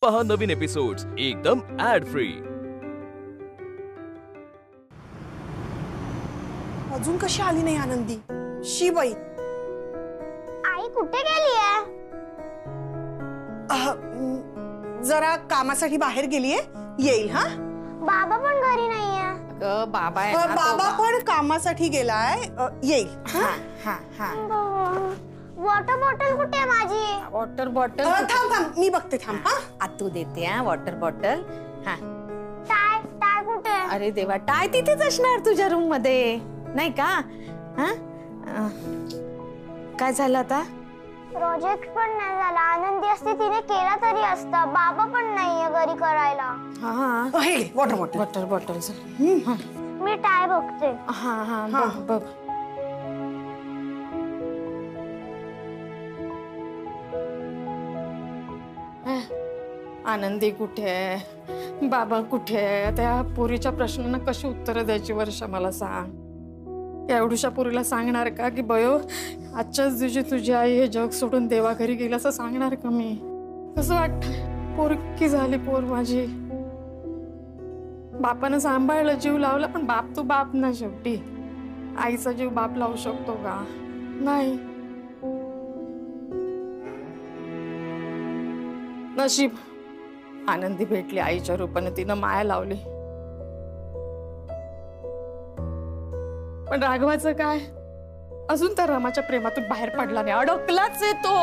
पहा नवीन एपिसोड्स एकदम add free. अजून कशी आली नाही आनंदी? शी बाई, आई कुठे गेलीये? जरा कामासाठी बाहेर गेलीये, येईल हा। बाबा पण घरी नाहीये। बाबा बाबा पण कामासाठी गेलाय, येईल। वॉटर बॉटल कुठे माझी? वॉटर बॉटल थांब थांब, मी बघते, थांब हा। आतू देते हा वॉटर बॉटल। हा टाय टाय कुठे? अरे देवा, टाय तिथेच असणार तुझ्या रूम मध्ये, नाही का? हा काय झालं आता? प्रोजेक्ट पण नाही झाला। आनंदी असते तिने केला तरी असता। बाबा पण नाहीये घरी करायला। हा हे वॉटर बॉटल, वॉटर बॉटल। मी टाय बघते। हा हा बघ बघ। आनंदी कुठे आहे? बाबा कुठे आहे? त्या पोरीच्या प्रश्नांना कशी उत्तरं द्यायची वर्षा, मला सांग। एवढ्याशा पोरीला सांगणार का की बयो आजच्याच दिवशी तुझी आई हे जग सोडून देवाघरी गेली, असं सांगणार का मी? कसं वाटत? पोरकी झाली पोर माझी, बापानं सांभाळलं, जीव लावला, पण बाप तो बाप ना शेवटी। आईचा जीव बाप लावू शकतो का? नाही। नशीब आनंदी भेटली आईच्या रूपाने, तिनं माया लावली। पण राघवाचं काय? अजून तर रमाच्या प्रेमातून बाहेर पडला नाही, अडकलाच आहे तो।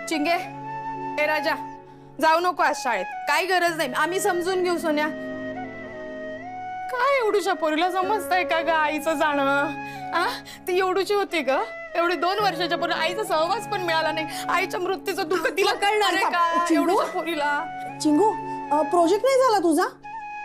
चिंगे, ए राजा, जाऊ नको आज शाळेत, काही गरज नाही, आम्ही समजून घेऊ सोन्या। काय एवढूशा पोरीला समजतंय का ग आईचं जाणं? ती एवढूची होती ग, एवढी 2 वर्षाच्या पोरीला आईचा सहवास पण मिळाला नाही। आईच्या मृत्यूचं दुःख तिला कळणार आहे का एवढ्या पोरीला? चिंगू, प्रोजेक्ट नाही झाला तुझा?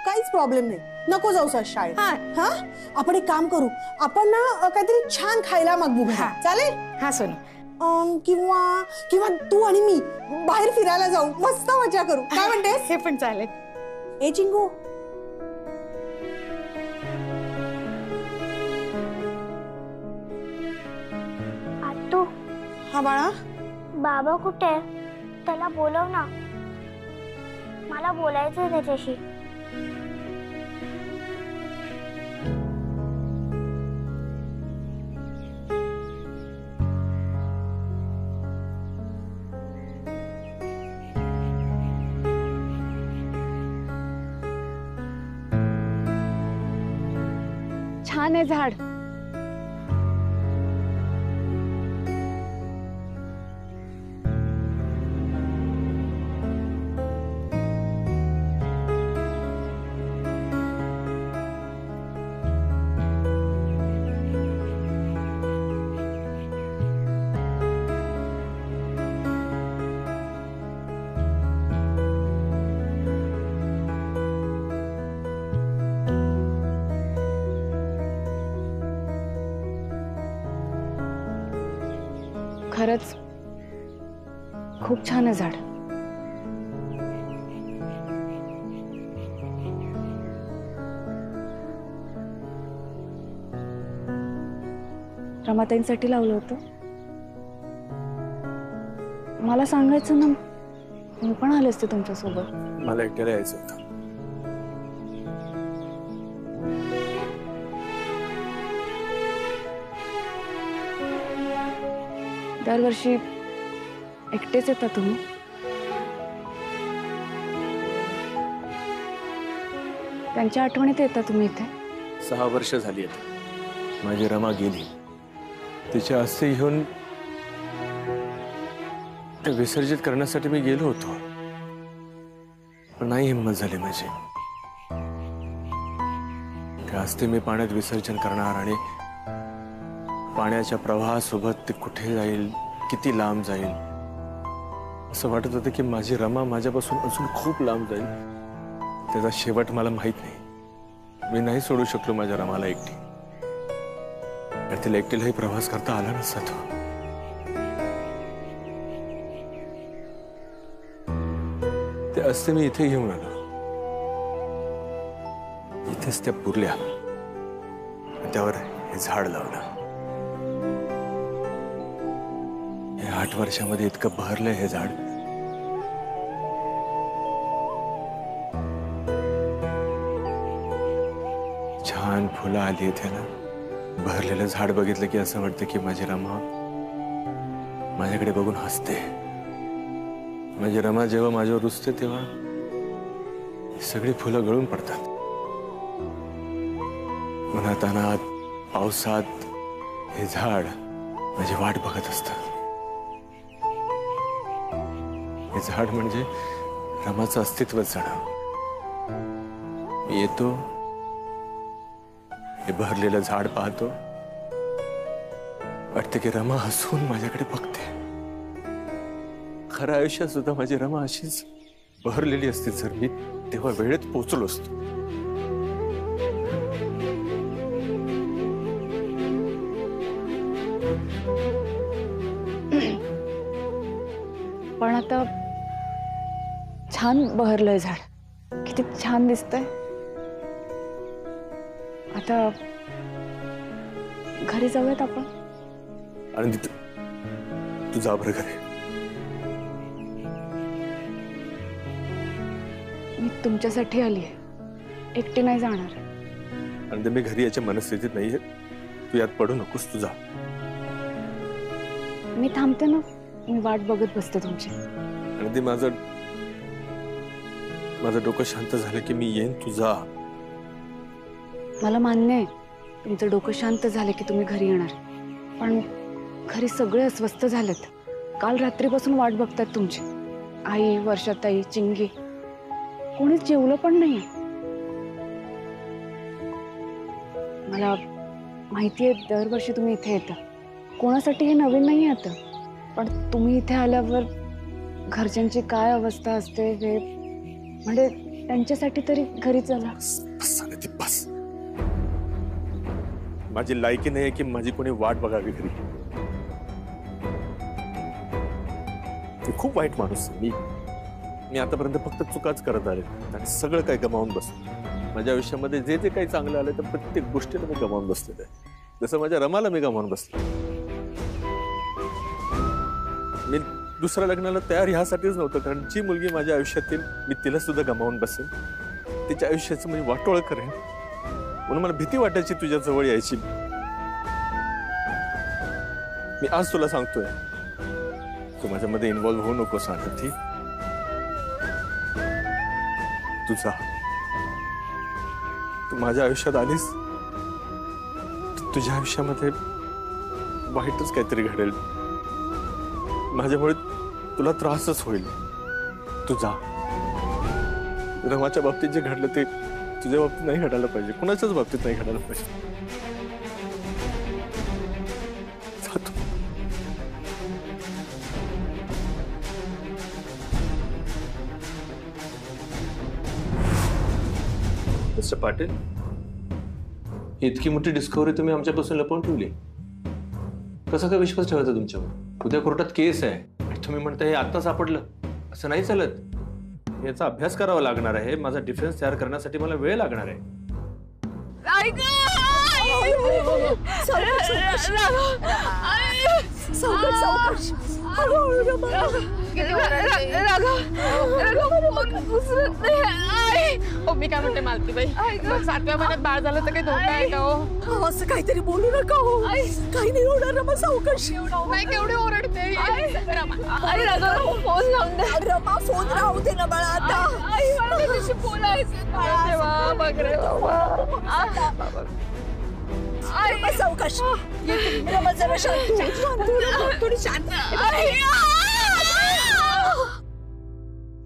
काहीच प्रॉब्लेम नाही, नको जाऊस आज शाळेत। हा, आपण एक काम करू, आपण ना काहीतरी छान खायला मागवू, चालेल? हा सोनू, किंवा किंवा तू आणि मी बाहेर फिरायला जाऊ, मस्त मजा करू, काय म्हणतेस? हे पण चालेल। ए चिंगू, आतू, हा बाळा, बाबा कुठे? त्याला बोलव ना, मला बोलायचंय त्याच्याशी। छान आहे झाड। खरंच खूप छान आहे झाड। रमाताईंसाठी लावलं होतं, मला सांगायचं ना, मी पण आले असते तुमच्यासोबत। मला एकट्याला यायचं होतं। दरवर्षी एकटेच येता तुम्ही? त्यांच्या आठवणीत येता तुम्ही इथे? 6 वर्ष झाली आहेत माझी रमा गेली, तिच्या अस्थी घेऊन ते विसर्जित करण्यासाठी मी गेलो होतो, पण नाही हिम्मत झाली माझी। त्या अस्थी मी पाण्यात विसर्जन करणार आणि पाण्याच्या प्रवाहासोबत ती कुठे जाईल, किती लांब जाईल, असं वाटत होतं की माझी रमा माझ्यापासून अजून खूप लांब जाईल। त्याचा शेवट मला माहित नाही। मी नाही सोडू शकलो माझ्या रमाला एकटी, तर तिला एकटीलाही प्रवास करता आला नसता। ते अस्थी मी इथे घेऊन आलो, इथेच त्या पुरल्या, त्यावर हे झाड लावलं। 8 वर्षामध्ये इतकं बहरलंय हे झाड. छान फुलं आली आहेत ह्याला. बहरलेलं झाड बघितलं की असं वाटतं की माझी रमा माझ्याकडे बघून हसते. माझी रमा जेव्हा माझ्यावर रुसते तेव्हा सगळी फुलं गळून पडतात. उन्हातानात पावसात हे झाड माझी वाट बघत असतं. हे झाड म्हणजे रमाचं अस्तित्वच जणं. मी येतो, हे बहरलेलं झाड पाहतो, वाटतं की रमा हसून माझ्याकडे बघते. खऱ्या आयुष्यात सुद्धा माझी रमा अशीच बहरलेली असते जर मी तेव्हा वेळेत पोहोचलो असतो. पण आता छान बहरलंय झाड, किती छान दिसतंय. आता घरी जाऊयात आपण. आणि तू जा बरं घरी. मी तुमच्यासाठी आलीये, एकटी नाही जाणार. आणि मी घरी याच्या मनस्थितीत नाहीये. तू यात पडू नकोस, तू जा. मी थांबते ना, मी वाट बघत बसते तुमची. आणि ते माझं डोकं शांत झालं की मी येईन, तू जा. मला मान्य आहे तुमचं डोकं शांत झालं की तुम्ही घरी येणार, पण घरी सगळे अस्वस्थ झालेत. काल रात्रीपासून वाट बघतात तुमची. आई, वर्षाताई, चिंगी, कोणीच जेवलं पण नाही. मला माहितीये दरवर्षी तुम्ही इथे येता, कोणासाठी हे नवीन नाही आता. पण तुम्ही इथे आल्यावर घरच्यांची काय अवस्था असते हे, म्हणजे त्यांच्यासाठी तरी घरी चला. बस. माझी लायकी नाही की माझी कोणी वाट बघावी घरी. खूप वाईट माणूस मी आतापर्यंत फक्त चुकाच करत आले आणि सगळं काही गमावून बसलो. माझ्या आयुष्यामध्ये जे जे काही चांगलं आलं तर प्रत्येक गोष्टीला मी गमावून बसलेलं आहे. जसं माझ्या रमाला मी गमावून बसलो. मी दुसऱ्या लग्नाला तयार ह्यासाठीच नव्हतं, कारण जी मुलगी माझ्या आयुष्यातील मी तिला सुद्धा गमावून बसेन, तिच्या आयुष्याचं मी वाटोळ करेन म्हणून मला भीती वाटायची तुझ्या जवळ यायची. मी आज तुला सांगतोय, तू माझ्यामध्ये इन्व्हॉल्व्ह होऊ नकोस आनंदी. तू जा. तू माझ्या आयुष्यात आलीस, तुझ्या आयुष्यामध्ये वाईटच काहीतरी घडेल. माझ्यामुळे तुला त्रासच होईल. तू जा. रमाच्या बाबतीत जे घडलं ते तुझ्या बाबतीत नाही घडायला पाहिजे, कुणाच्याच बाबतीत नाही घडायला पाहिजे. मिस्टर पाटील, इतकी मोठी डिस्कव्हरी तुम्ही आमच्यापासून लपवून ठेवली. कसा काय विश्वास ठेवायचा तुमच्यावर? उद्या कोर्टात केस आहे आणि तुम्ही म्हणता हे आता सापडलं, असं नाही चालत. याचा अभ्यास करावा लागणार आहे. माझा डिफेन्स तयार करण्यासाठी मला वेळ लागणार आहे. मी काय म्हणते मालतीबाई, 7व्या महिन्यात बाळ झालं तर काही धोका आहे का हो? असं काहीतरी बोलू नका हो. काही नाही होणार रमा, सावकाश. नाही केवढे ओरडते. फोन लावून दे रमा, फोन राहू दे ना बाळा आता. सावकाश. रमा जरा शांत, थोडी शांत.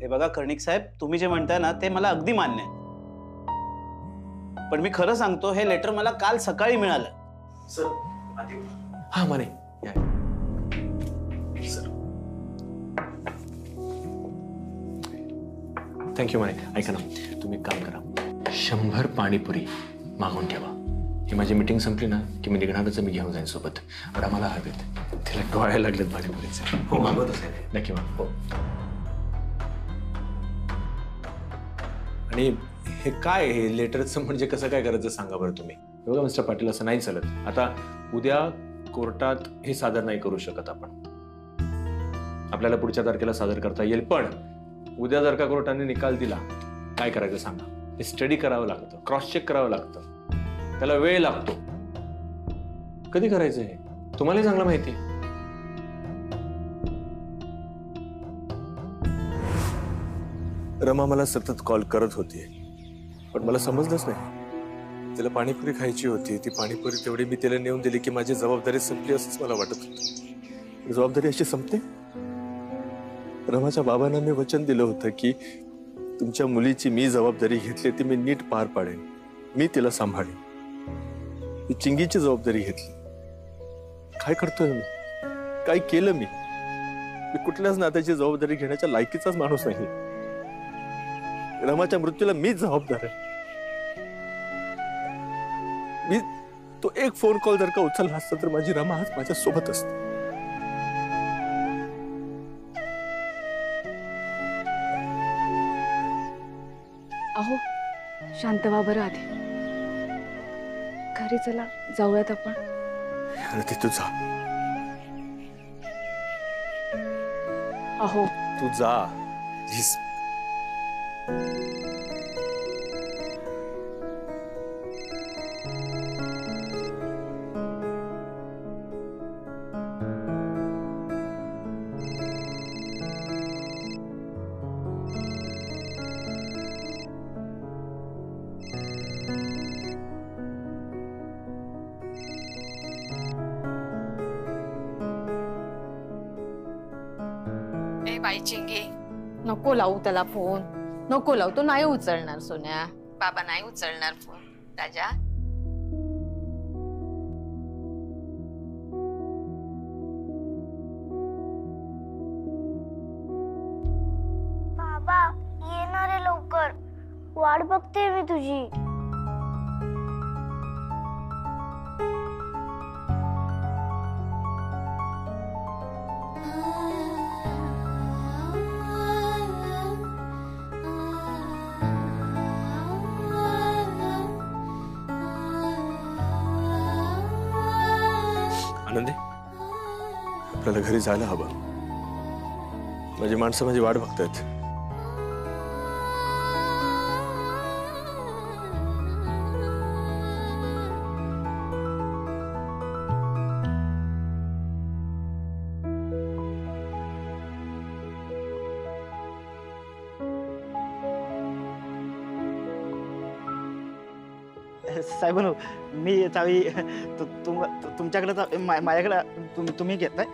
हे बघा कर्णिक साहेब, तुम्ही जे म्हणताय ना ते मला अगदी मान्य आहे, पण मी खरं सांगतो हे लेटर मला काल सकाळी मिळालं. सर हा माने, थँक्यू माने. ऐका ना, तुम्ही एक काम करा, 100 पाणीपुरी मागून ठेवा. ही माझी मीटिंग संपली ना की मी निघणारच, मी घेऊन जाईन सोबत. रमाला हवेत, तिला डोळ्याला लागलेत पाणीपुरीचे. हो मागवतच आहे. नक्की माग. हो. आणि हे काय, हे लेटरचं म्हणजे कसं काय करायचं सांगा बरं तुम्ही. बघा मिस्टर पाटील, असं नाही चालत. आता उद्या कोर्टात हे सादर नाही करू शकत आपण. आपल्याला पुढच्या तारखेला सादर करता येईल. पण उद्या जर का कोर्टाने निकाल दिला, काय करायचं सांगा? हे स्टडी करावं लागतं, क्रॉस चेक करावं लागतं, त्याला वेळ लागतो. कधी करायचं हे तुम्हाला चांगलं माहिती आहे. रमा मला सतत कॉल करत होती, पण मला समजलंच नाही. तिला पाणीपुरी खायची होती, ती पाणीपुरी तेवढी मी तिला नेऊन दिली की माझी जबाबदारी संपली असंच मला वाटत होतं. जबाबदारी अशी संपते? रमाच्या बाबांना मी वचन दिलं होतं की तुमच्या मुलीची मी जबाबदारी घेतली, ती मी नीट पार पाडेन, मी तिला सांभाळेन. मी चिंगीची जबाबदारी घेतली. काय करतोय मी? काय केलं मी? मी कुठल्याच नात्याची जबाबदारी घेण्याच्या लायकीचाच माणूस नाही. रमाच्या मृत्यूला मीच जबाबदार आहे. मी तो एक फोन कॉल जर का उचलला असता तर माझी रमा आज माझ्या सोबत असते. अहो शांत व्हा बरं आधी. घरी चला, जाऊयात आपण. अरे तू जा. अहो तू जा प्लीज. ए बाई चिंगी, नको लावू त्याला फोन, नको लावू. तो नाही उचलणार सोन्या. बाबा नाही उचलणार फोन. राजा बाबा येणार आहे लवकर, वाट बघते मी तुझी. आनंदी, आपल्याला घरी जायला हवं. माझी माणसं माझी वाट बघतायत. साहेबांनो, मी चावी तुमच्याकडे माझ्याकडे तुम्ही घेताय.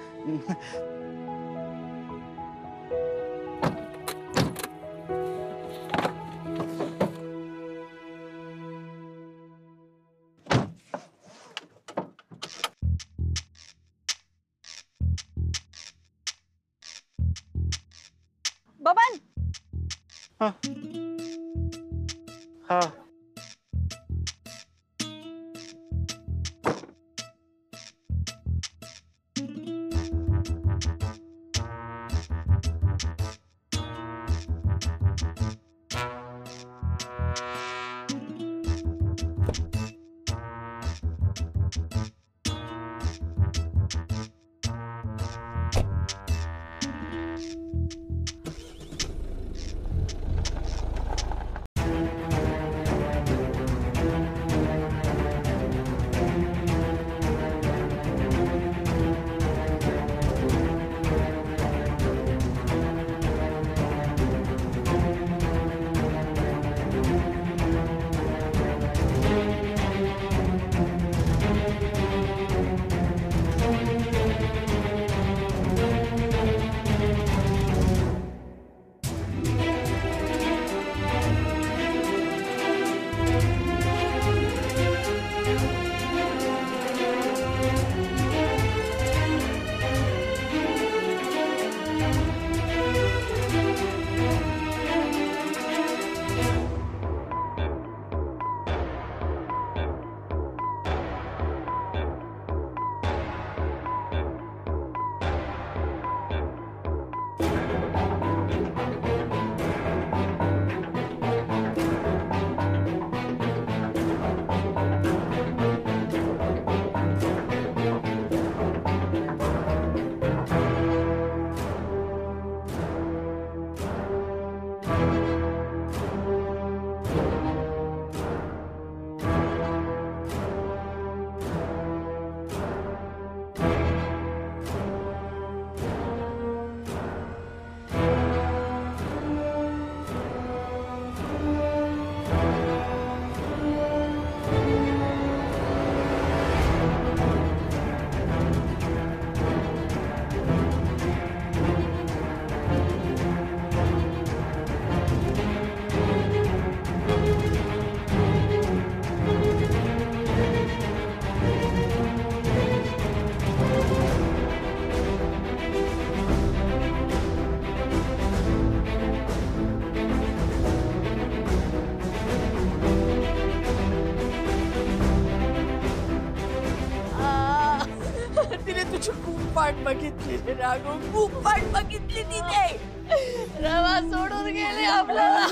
बबन. हा हा तुझी खूप वाट बघितली रे राघव, खूप वाट बघितली तिने. रवा सोडून गेले आपल्याला.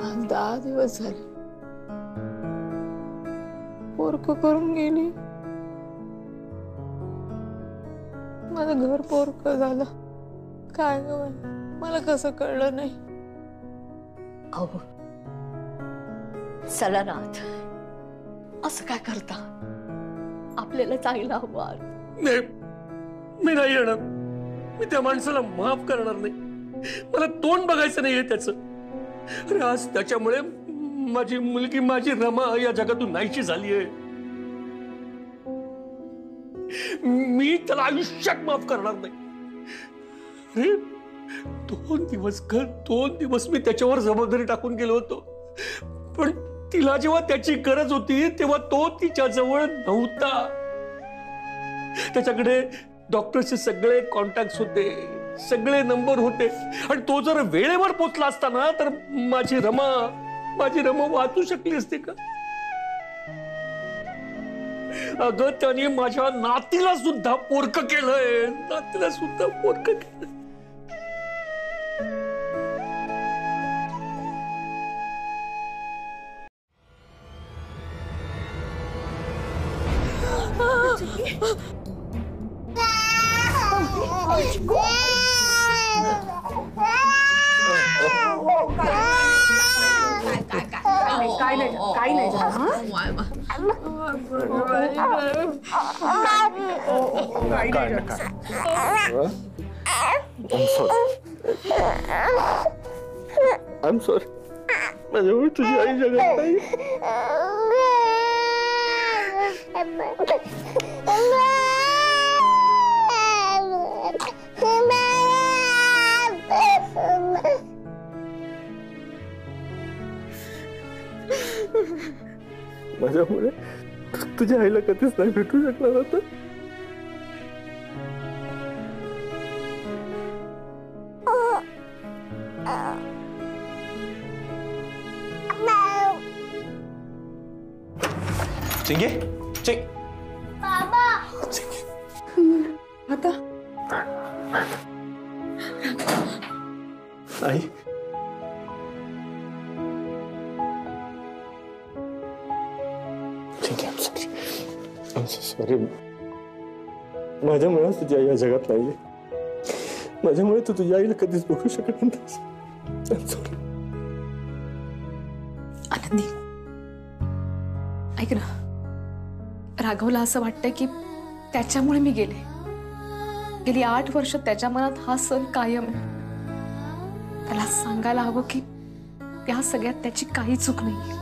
आज 10 दिवस झाले पोरक करून गेली. माझं घर पोरक झालं. काय ग बाई, मला कसं कळलं नाही. अहो चला ना आत. असं काय करता, आपल्याला जायला हवं. नाही, मी नाही येणार. मी त्या माणसाला माफ करणार नाही. मला तोंड बघायचं नाहीये त्याचं. अरे आज त्याच्यामुळे माझी मुलगी, माझी रमा या जगातून नाहीशी झालीये. मी त्याला आयुष्यात माफ करणार नाही. अरे 2 दिवस मी त्याच्यावर जबाबदारी टाकून गेलो होतो, पण तिला जेव्हा त्याची गरज होती तेव्हा तो तिच्या जवळ नव्हता. त्याच्याकडे डॉक्टरचे सगळे कॉन्टॅक्ट होते, सगळे नंबर होते, आणि तो जर वेळेवर पोचला असता ना तर माझी रमा वाचू शकली असते का? अगं त्याने माझ्या नातीला सुद्धा पोरकं केलंय. नातीला सुद्धा पोरकं केलंय. काय नाही I'm sorry. माझ्यामुळे तुझी आई जगात नाही. माझ्यामुळे तुझ्या आईला कधीच नाही भेटू शकणार होता. चिंगे, बाबा आता आई I'm so sorry. माझ्यामुळे तुझी आई या जगात नाहीये. माझ्यामुळे तू तुझ्या आईला कधीच बघू शकत नव्हतास. I'm sorry. आनंदी ऐक ना, राघवला असं वाटतंय की त्याच्यामुळे मी गेली 8 वर्ष त्याच्या मनात हा सण कायम आहे. त्याला सांगायला हवं की त्या सगळ्यात त्याची काही चूक नाही.